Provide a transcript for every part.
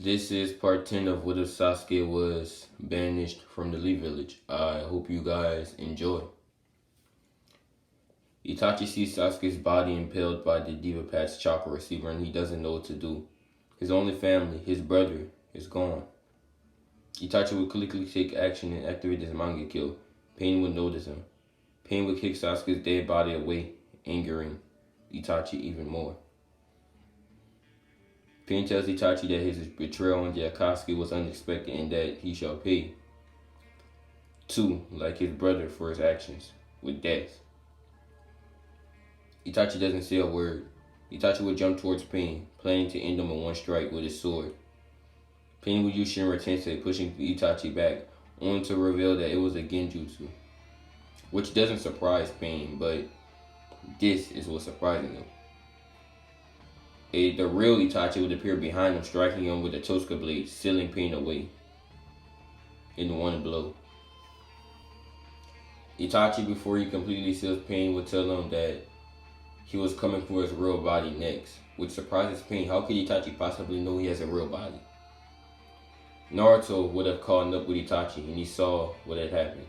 This is part 10 of what if Sasuke was banished from the Lee village. I hope you guys enjoy. Itachi sees Sasuke's body impaled by the Diva Pat's chakra receiver and he doesn't know what to do. His only family, his brother, is gone. Itachi would quickly take action and activate his Mangekyo. Pain would notice him. Pain would kick Sasuke's dead body away, angering Itachi even more. Pain tells Itachi that his betrayal on the Akatsuki was unexpected and that he shall pay, too, like his brother, for his actions, with death. Itachi doesn't say a word. Itachi would jump towards Pain, planning to end him in one strike with his sword. Pain would use Shinra Tensei, pushing Itachi back, only to reveal that it was a genjutsu. Which doesn't surprise Pain, but this is what's surprising him. The real Itachi would appear behind him, striking him with a Tosca blade, sealing Pain away in one blow. Itachi, before he completely seals Pain, would tell him that he was coming for his real body next, which surprises Pain. How could Itachi possibly know he has a real body? Naruto would have caught up with Itachi, and he saw what had happened.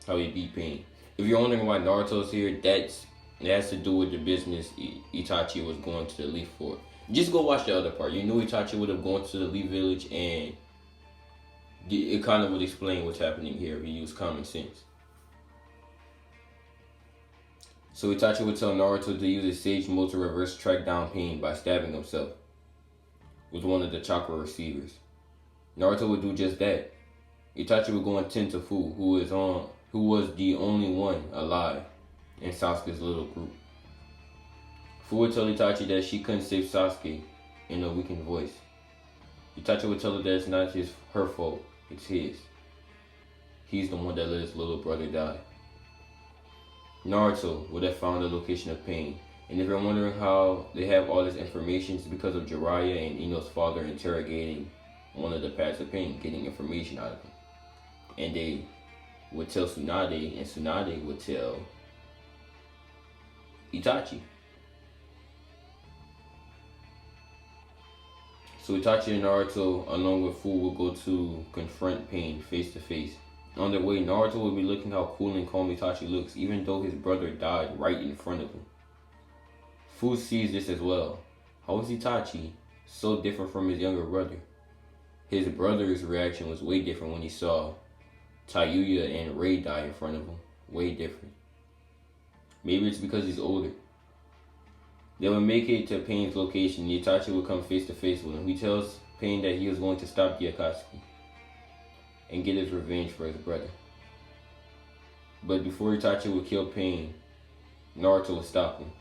How he beat Pain. If you're wondering why Naruto's here, it has to do with the business Itachi was going to the Leaf for. Just go watch the other part. You knew Itachi would have gone to the Leaf village, and it kind of would explain what's happening here if you use common sense. So Itachi would tell Naruto to use his Sage Mode to reverse track down Pain by stabbing himself with one of the chakra receivers. Naruto would do just that. Itachi would go and tend to Fu, who was the only one alive in Sasuke's little group. Fu would tell Itachi that she couldn't save Sasuke in a weakened voice. Itachi would tell her that it's not her fault, it's his. He's the one that let his little brother die. Naruto would have found the location of Pain. And if you're wondering how they have all this information, it's because of Jiraiya and Ino's father interrogating one of the paths of Pain, getting information out of him. And they would tell Tsunade, and Tsunade would tell Itachi. So Itachi and Naruto, along with Fu, will go to confront Pain face to face. On their way, Naruto will be looking how cool and calm Itachi looks, even though his brother died right in front of him. Fu sees this as well. How is Itachi so different from his younger brother? His brother's reaction was way different when he saw Tayuya and Rei die in front of him. Way different. Maybe it's because he's older. They would make it to Pain's location. Itachi would come face to face with him. He tells Pain that he was going to stop the Akatsuki and get his revenge for his brother. But before Itachi would kill Pain, Naruto would stop him.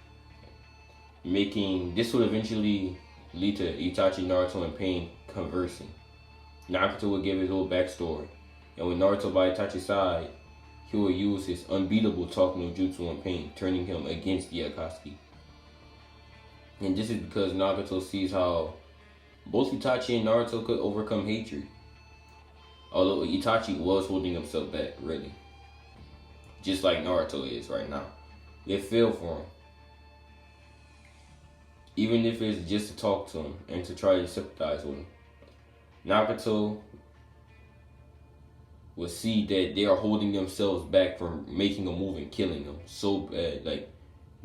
This would eventually lead to Itachi, Naruto, and Pain conversing. Nagato would give his whole backstory. And with Naruto by Itachi's side, he would use his unbeatable talk no jutsu on Pain, turning him against the Akatsuki. And this is because Nagato sees how both Itachi and Naruto could overcome hatred. Although Itachi was holding himself back, really. Just like Naruto is right now. It failed for him. Even if it's just to talk to him and to try to sympathize with him. Nagato will see that they are holding themselves back from making a move and killing him so bad. Like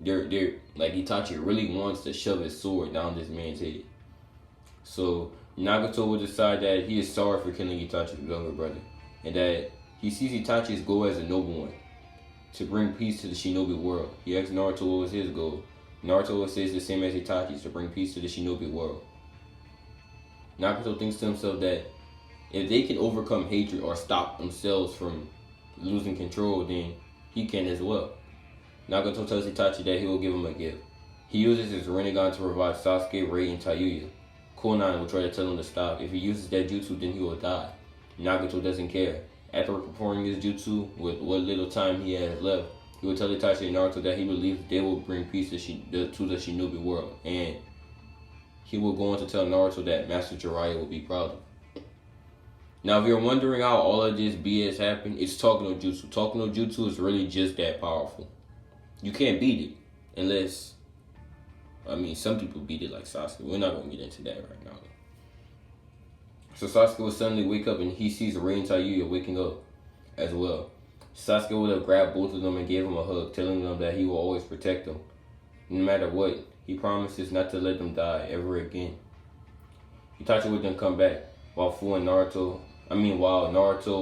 Itachi really wants to shove his sword down this man's head. So Nagato will decide that he is sorry for killing Itachi's younger brother, and that he sees Itachi's goal as a noble one, to bring peace to the shinobi world. He asks Naruto what was his goal. Naruto says the same as Itachi's, to bring peace to the shinobi world. Nagato thinks to himself that if they can overcome hatred or stop themselves from losing control, then he can as well. Nagato tells Itachi that he will give him a gift. He uses his Rinnegan to revive Sasuke, Rei, and Tayuya. Konan will try to tell him to stop. If he uses that jutsu, then he will die. Nagato doesn't care. After performing his jutsu, with what little time he has left, he will tell Itachi and Naruto that he believes they will bring peace to the shinobi world. And he will go on to tell Naruto that Master Jiraiya will be proud of him. Now, if you're wondering how all of this BS happened, it's Talking no Jutsu. Talking no Jutsu is really just that powerful. You can't beat it unless, some people beat it like Sasuke. We're not going to get into that right now. So Sasuke would suddenly wake up and he sees Ray and Tayuya waking up as well. Sasuke would have grabbed both of them and gave them a hug, telling them that he will always protect them. No matter what, he promises not to let them die ever again. Itachi would then come back while Naruto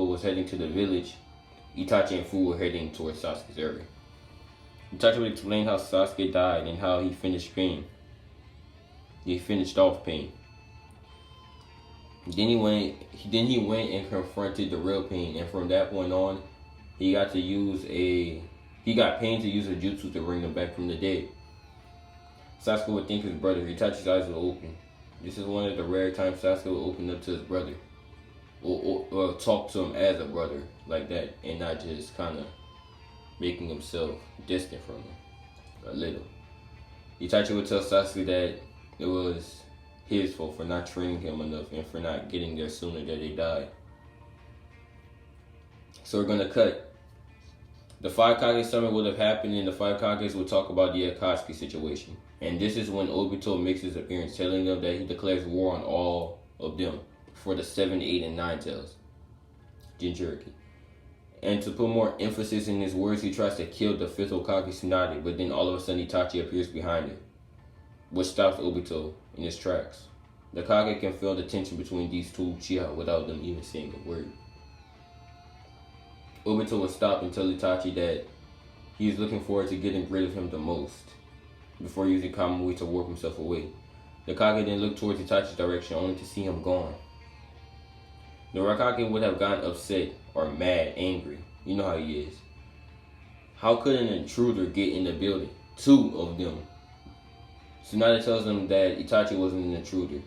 was heading to the village. Itachi and Fu were heading towards Sasuke's area. Itachi would explain how Sasuke died and how he finished pain. He finished off pain. Then he went and confronted the real pain, and from that point on, he got pain to use a jutsu to bring him back from the dead. Sasuke would thank his brother. Itachi's eyes would open. This is one of the rare times Sasuke would open up to his brother, or talk to him as a brother like that, and not just kind of making himself distant from him a little. Itachi would tell Sasuke that it was his fault for not training him enough and for not getting there sooner that they died. So we're gonna cut. The 5 Kage summit would have happened and the 5 Kages would talk about the Akatsuki situation. And this is when Obito makes his appearance, telling them that he declares war on all of them for the 7, 8, and 9 tails. Jinchuriki. And to put more emphasis in his words, he tries to kill the 5th Hokage Tsunade, but then all of a sudden Itachi appears behind him, which stops Obito in his tracks. The Kage can feel the tension between these two Uchiha without them even saying a word. Obito would stop and tell Itachi that he is looking forward to getting rid of him the most, before using Kamui to warp himself away. The Kage then looked towards Itachi's direction only to see him gone. The Raikage would have gotten upset or mad, angry. You know how he is. How could an intruder get in the building? 2 of them. Tsunade tells them that Itachi wasn't an intruder.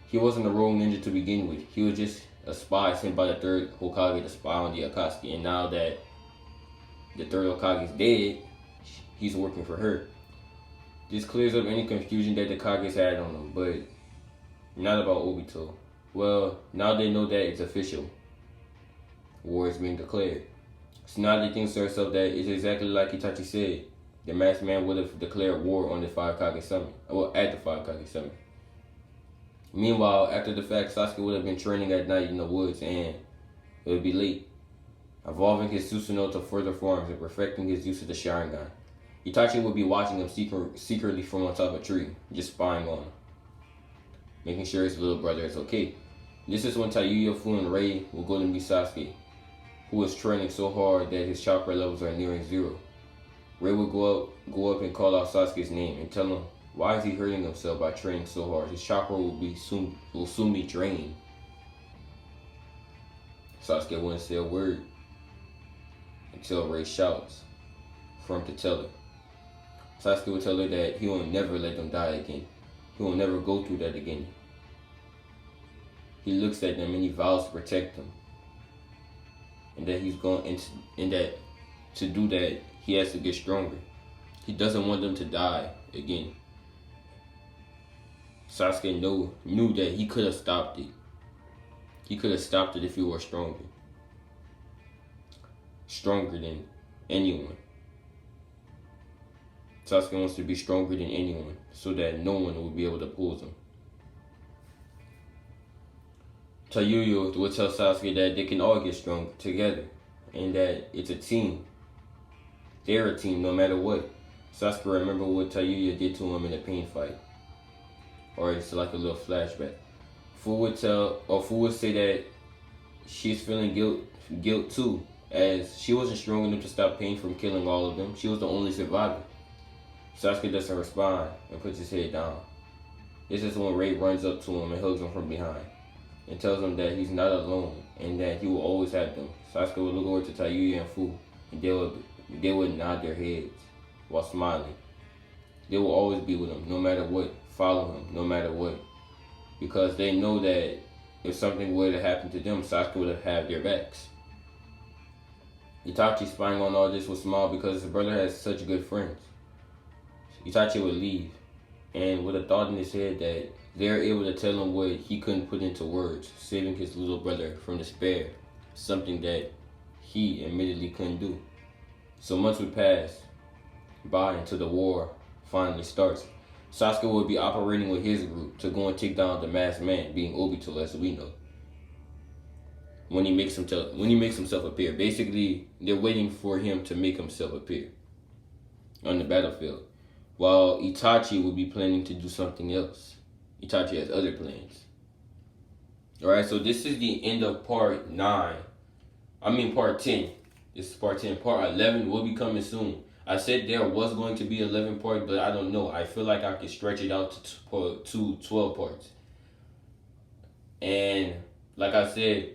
He wasn't a rogue ninja to begin with. He was just a spy sent by the 3rd Hokage to spy on the Akatsuki. And now that the 3rd Hokage is dead, he's working for her. This clears up any confusion that the Kages had on him, but not about Obito. Well, now they know that it's official. War is being declared. Tsunade thinks to herself that it's exactly like Itachi said. The masked man would have declared war on the 5 Kage summit. Well, at the 5 Kage summit. Meanwhile, after the fact, Sasuke would have been training at night in the woods and it would be late, evolving his Susanoo to further forms and perfecting his use of the Sharingan. Itachi would be watching him secretly from on top of a tree, just spying on him, making sure his little brother is okay. This is when Tayuya, Fu, and Rei will go to meet Sasuke, who is training so hard that his chakra levels are nearing 0. Rei would go up and call out Sasuke's name and tell him why is he hurting himself by training so hard. His chakra will soon be drained. Sasuke wouldn't say a word until Rei shouts for him to tell her. Sasuke would tell her that he will never let them die again. He will never go through that again. He looks at them and he vows to protect them. And that that to do that, he has to get stronger. He doesn't want them to die again. Sasuke knew that he could have stopped it. He could have stopped it if he were stronger. Stronger than anyone. Sasuke wants to be stronger than anyone so that no one will be able to oppose him. Tayuya will tell Sasuke that they can all get strong together and that it's a team. They're a team no matter what. Sasuke remember what Tayuya did to him in the pain fight. Or it's like a little flashback. Fu would say that she's feeling guilt too, as she wasn't strong enough to stop pain from killing all of them. She was the only survivor. Sasuke doesn't respond and puts his head down. This is when Rei runs up to him and hugs him from behind and tells him that he's not alone and that he will always have them. Sasuke will look over to Tayuya and Fu and they would nod their heads while smiling. They will always be with him no matter what, follow him no matter what, because they know that if something were to happen to them, Sasuke would have their backs. Itachi, spying on all this, would smile because his brother has such good friends. Itachi would leave, and with a thought in his head that they're able to tell him what he couldn't put into words, saving his little brother from despair, something that he admittedly couldn't do. So months would pass by until the war finally starts. Sasuke would be operating with his group to go and take down the masked man, being Obito, as we know. When he makes himself appear, basically they're waiting for him to make himself appear on the battlefield, while Itachi would be planning to do something else. Itachi has other plans. All right, so this is the end of part 9. Part 10. This is part 10. Part 11 will be coming soon. I said there was going to be 11 parts, but I don't know. I feel like I could stretch it out to 12 parts. And like I said,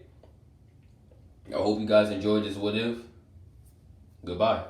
I hope you guys enjoyed this what if. Goodbye.